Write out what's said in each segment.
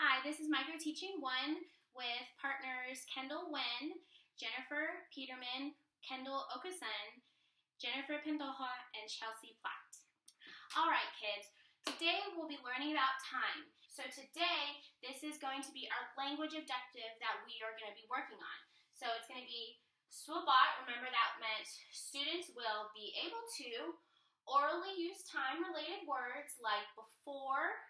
Hi, this is Microteaching 1 with partners Kendall Wen, Jennifer Peterman, Kendall Okason, Jennifer Pendoja, and Chelsea Platt. All right, kids, today we'll be learning about time. So today, this is going to be our language objective that we are going to be working on. So it's going to be SWOBOT. Remember that meant students will be able to orally use time-related words like before,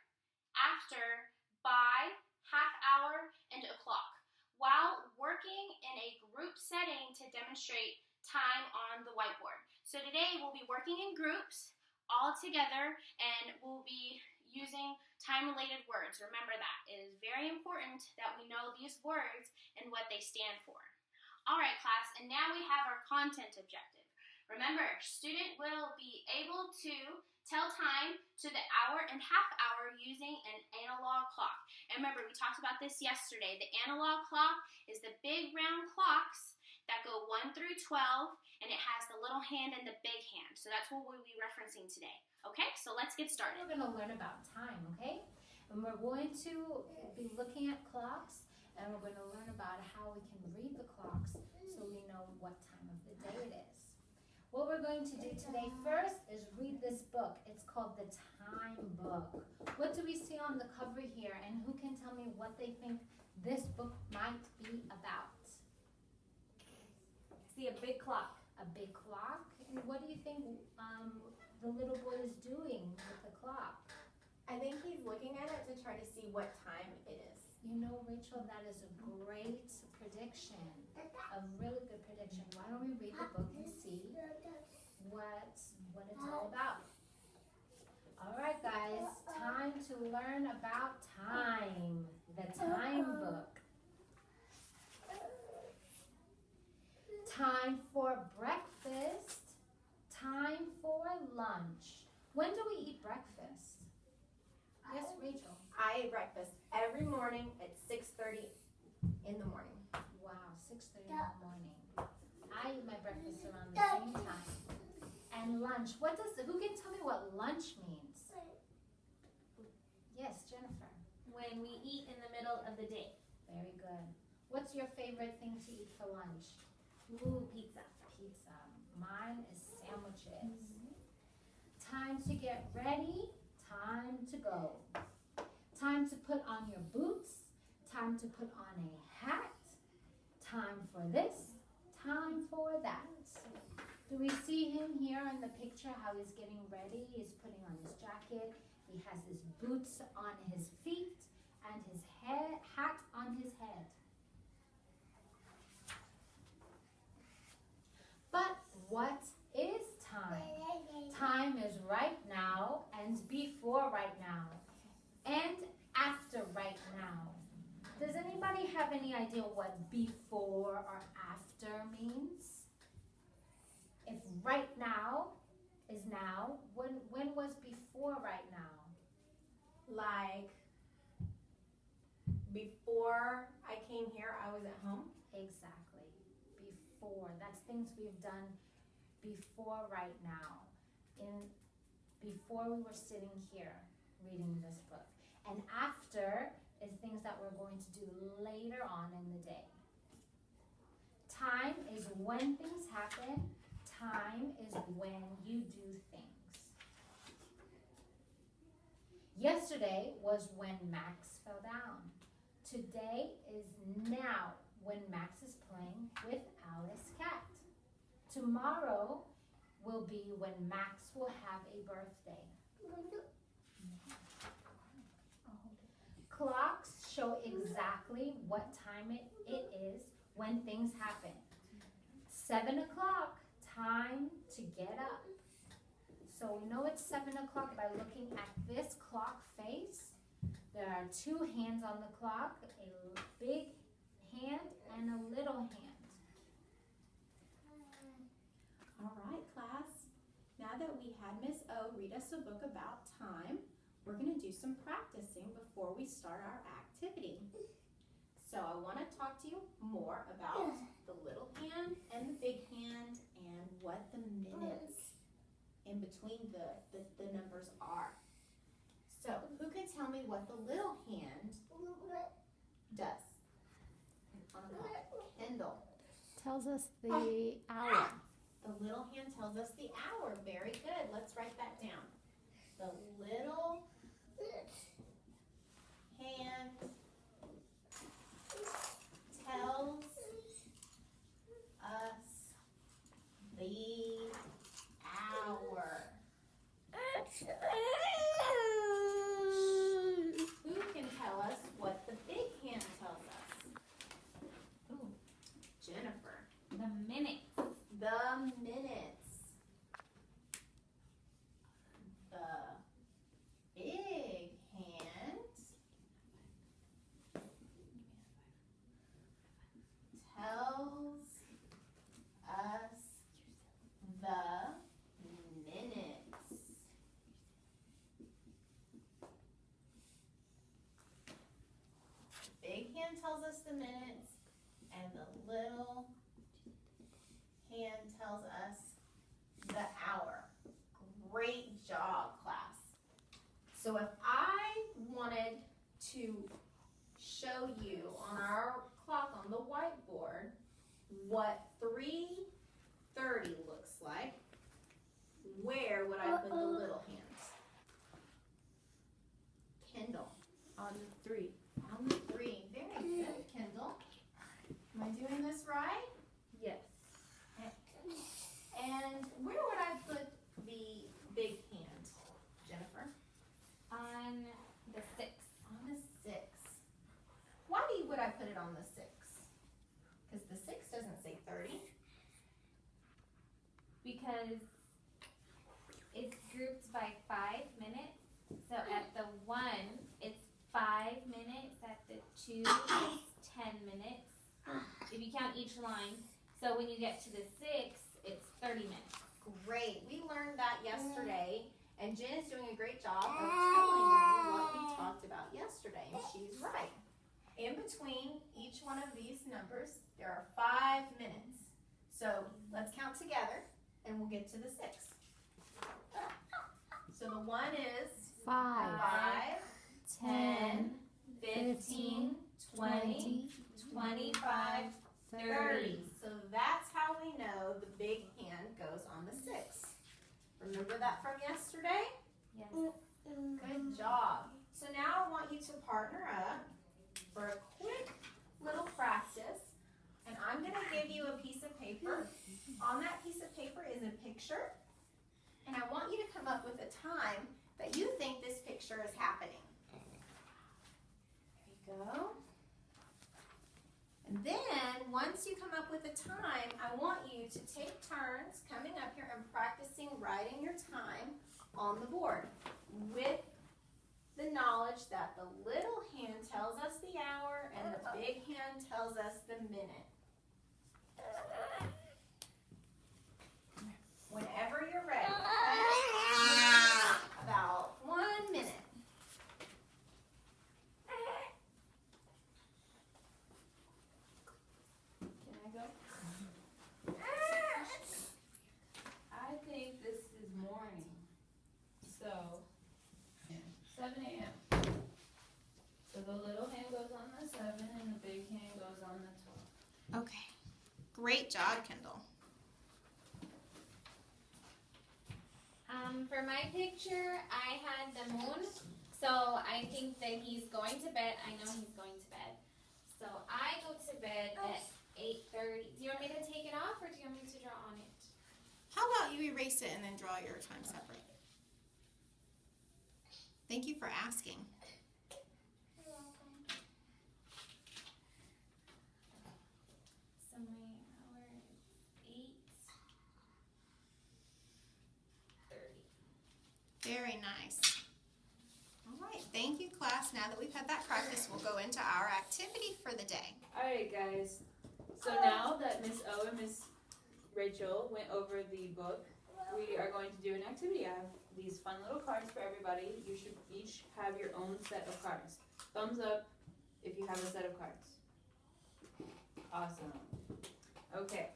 after, by, half hour, and o'clock, while working in a group setting to demonstrate time on the whiteboard. So today we'll be working in groups all together and we'll be using time-related words. Remember that. It is very important that we know these words and what they stand for. All right, class, and now we have our content objective. Remember, student will be able to tell time to the hour and half hour using an analog clock. And remember, we talked about this yesterday. The analog clock is the big round clocks that go 1 through 12, and it has the little hand and the big hand. So that's what we'll be referencing today. Okay, so let's get started. We're going to learn about time, okay? And we're going to be looking at clocks, and we're going to learn about how we can read the clocks so we know what time of the day it is. What we're going to do today first is read this book. It's called The Time Book. What do we see on the cover here, and who can tell me what they think this book might be about? I see a big clock. A big clock? And what do you think the little boy is doing with the clock? I think he's looking at it to try to see what time it is. You know, Rachel, that is a great prediction, a really good prediction. Why don't we read the book and see what it's all about? All right, guys, time to learn about time, the time book. Time for breakfast, time for lunch. When do we eat breakfast? Yes, Rachel. I eat breakfast every morning at 6:30 in the morning. Wow, 6:30 in the morning. I eat my breakfast around the same time. And lunch. Who can tell me what lunch means? Yes, Jennifer. When we eat in the middle of the day. Very good. What's your favorite thing to eat for lunch? Ooh, pizza. Pizza. Mine is sandwiches. Time to get ready. Time to go. Time to put on your boots. Time to put on a hat. Time for this. Time for that. Do we see him here in the picture how he's getting ready? He's putting on his jacket. He has his boots on his feet and his hat on his head. But what is time? Time is right now and before right now and after right now. Does anybody have any idea what before or after means? If right now is now, when was before right now? Like before I came here, I was at home. Exactly. Before. That's things we've done before right now. Before we were sitting here reading this book. And after is things that we're going to do later on in the day. Time is when things happen. Time is when you do things. Yesterday was when Max fell down. Today is now when Max is playing with Alice Cat. Tomorrow will be when Max will have a birthday. Clocks show exactly what time it is when things happen. 7 o'clock, time to get up. So we know it's 7 o'clock by looking at this clock face. There are 2 hands on the clock, a big hand and a little hand. All right, class. Now that we had Miss O read us a book about time, we're going to do some practicing before we start our activity. So I want to talk to you more about the little hand and the big hand and what the minutes in between the numbers are. So who can tell me what the little hand does on a clock? Kendall. Tells us the hour. The little hand tells us the hour. Very good. Let's write that down. The little hand tells us the hour. Who can tell us what the big hand tells us? Ooh. Jennifer. The minutes. The minutes. The big hand tells us the minutes. Big hand tells us the minutes, and the little hand tells us the hour. Great job, class. So if I wanted to show you on our clock on the whiteboard what 3:30 looks like, where would I put the little hands? Kendall. On the 3. On the 3. Very good, Kendall. Am I doing this right? Yes. And where would I put the big hand, Jennifer? On the 6. On the 6. Why would I put it on the 6? Because the 6 doesn't say 30. Because it's grouped by 5 minutes. So at the 1, it's 5 minutes. At the 2, it's 10 minutes. If you count each line. So when you get to the 6, it's 30 minutes. Great. We learned that yesterday, and Jen is doing a great job of telling me what we talked about yesterday, and she's right. In between each one of these numbers, there are 5 minutes. So let's count together, and we'll get to the 6. So the 1 is 5, 10, 15, 20, 25, 30. So that's how we know the big hand goes on the 6. Remember that from yesterday? Yes. Good job. So now I want you to partner up for a quick little practice. And I'm going to give you a piece of paper. On that piece of paper is a picture. And I want you to come up with a time that you think this picture is happening. There you go. And then, once you come up with a time, I want you to take turns coming up here and practicing writing your time on the board with the knowledge that the little hand tells us the hour and the big hand tells us the minute. Whenever you're ready. About 1 minute. Can I go? I think this is morning. So, 7 a.m. So the little hand goes on the 7 and the big hand goes on the 12. Okay. Great job, Kendall. For my picture, I had the moon. So I think that he's going to bed. I know he's going to bed. So I go to bed at 8:30. Do you want me to take it off or do you want me to draw on it? How about you erase it and then draw your time separate? Thank you for asking. You're welcome. So my hour is 8:30. Very nice. All right, thank you, class. Now that we've had that practice, we'll go into our activity for the day. Alright guys, so now that Miss O and Miss Rachel went over the book, we are going to do an activity. I have these fun little cards for everybody. You should each have your own set of cards. Thumbs up if you have a set of cards. Awesome. Okay,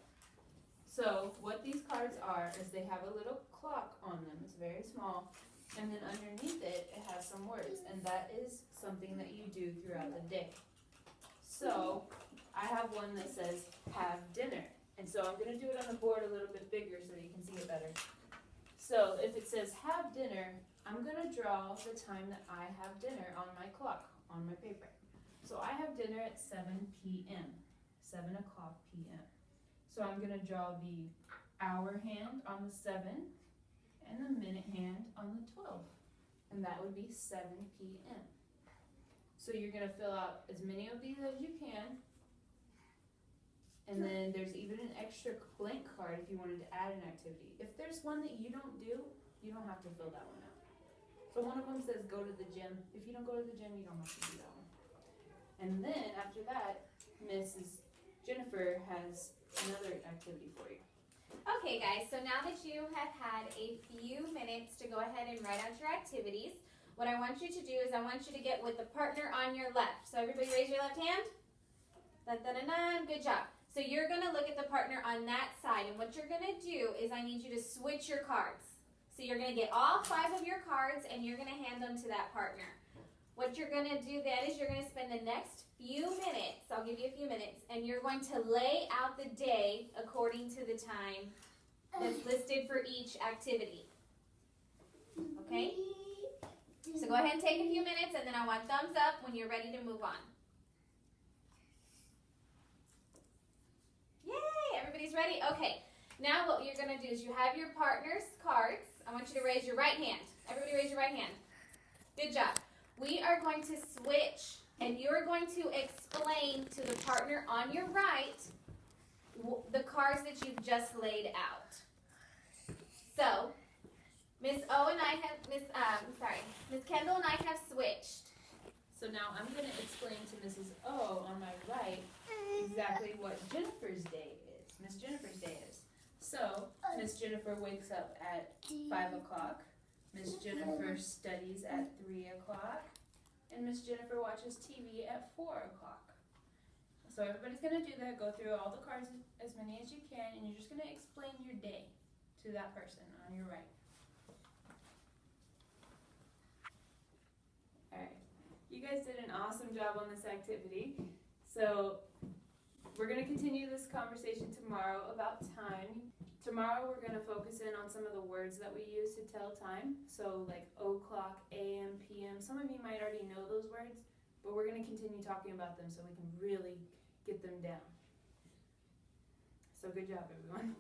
so what these cards are is they have a little clock on them. It's very small. And then underneath it, it has some words. And that is something that you do throughout the day. So I have one that says have dinner. And so I'm gonna do it on the board a little bit bigger so that you can see it better. So if it says have dinner, I'm gonna draw the time that I have dinner on my clock, on my paper. So I have dinner at 7 p.m., 7 o'clock p.m. So I'm gonna draw the hour hand on the 7 and the minute hand on the 12. And that would be 7 p.m. So you're gonna fill out as many of these as you can. And then there's even an extra blank card if you wanted to add an activity. If there's one that you don't do, you don't have to fill that one out. So one of them says go to the gym. If you don't go to the gym, you don't have to do that one. And then after that, Mrs. Jennifer has another activity for you. Okay guys, so now that you have had a few minutes to go ahead and write out your activities, what I want you to do is I want you to get with the partner on your left. So everybody raise your left hand. Dun, dun, dun, dun. Good job. So you're going to look at the partner on that side, and what you're going to do is I need you to switch your cards. So you're going to get all 5 of your cards and you're going to hand them to that partner. What you're going to do then is you're going to spend the next few minutes, I'll give you a few minutes, and you're going to lay out the day according to the time that's listed for each activity. Okay? So go ahead and take a few minutes, and then I want thumbs up when you're ready to move on. Yay! Everybody's ready? Okay. Now what you're going to do is you have your partner's cards. I want you to raise your right hand. Everybody raise your right hand. Good job. We are going to switch, and you're going to explain to the partner on your right the cards that you've just laid out. So, Miss Kendall and I have switched. So now I'm going to explain to Mrs. O on my right exactly what Jennifer's day is. Miss Jennifer's day is. So, Miss Jennifer wakes up at 5 o'clock. Miss Jennifer studies at 3 o'clock. And Miss Jennifer watches TV at 4 o'clock. So everybody's going to do that. Go through all the cards, as many as you can, and you're just going to explain your day to that person on your right. Alright. You guys did an awesome job on this activity. So we're going to continue this conversation tomorrow about time. Tomorrow we're going to focus in on some of the words that we use to tell time. So like o'clock, AM, PM. Some of you might already know those words, but we're going to continue talking about them so we can really get them down. So good job, everyone.